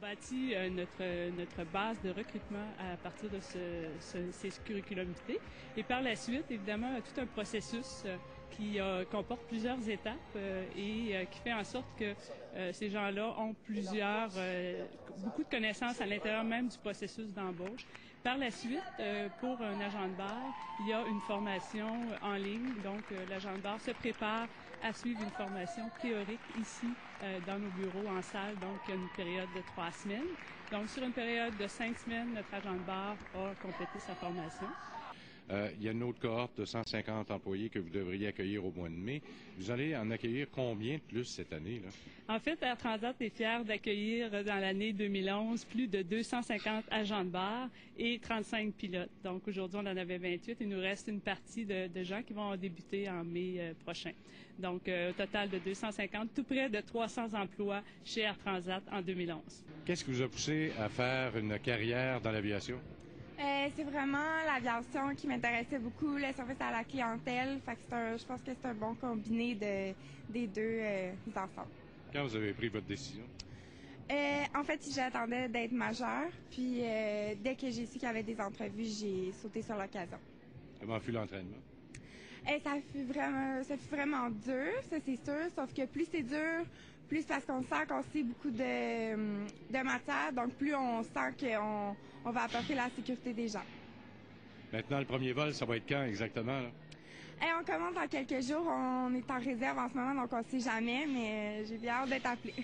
bâti notre base de recrutement à partir de ces curriculum vitae. Et par la suite, évidemment, tout un processus qui comporte plusieurs étapes et qui fait en sorte que ces gens-là ont beaucoup de connaissances à l'intérieur même du processus d'embauche. Par la suite, pour un agent de bar, il y a une formation en ligne. Donc, l'agent de bar se prépare à suivre une formation théorique ici dans nos bureaux en salle, donc une période de 3 semaines. Donc, sur une période de 5 semaines, notre agent de bar a complété sa formation. Il y a une autre cohorte de 150 employés que vous devriez accueillir au mois de mai. Vous allez en accueillir combien de plus cette année, là? En fait, Air Transat est fier d'accueillir dans l'année 2011 plus de 250 agents de bar et 35 pilotes. Donc aujourd'hui, on en avait 28. Il nous reste une partie de gens qui vont débuter en mai prochain. Donc au total de 250, tout près de 300 emplois chez Air Transat en 2011. Qu'est-ce qui vous a poussé à faire une carrière dans l'aviation? C'est vraiment l'aviation qui m'intéressait beaucoup, le service à la clientèle. Fait que je pense que c'est un bon combiné des deux ensemble. Quand vous avez pris votre décision? En fait, j'attendais d'être majeure. Puis dès que j'ai su qu'il y avait des entrevues, j'ai sauté sur l'occasion. Comment fut l'entraînement? Ça fut vraiment dur, ça c'est sûr. Sauf que plus c'est dur, plus parce qu'on sent qu'on sait beaucoup de matière, donc plus on sent qu'on va apporter la sécurité des gens. Maintenant, le premier vol, ça va être quand exactement, là? On commence dans quelques jours. On est en réserve en ce moment, donc on ne sait jamais, mais j'ai bien hâte d'être appelée.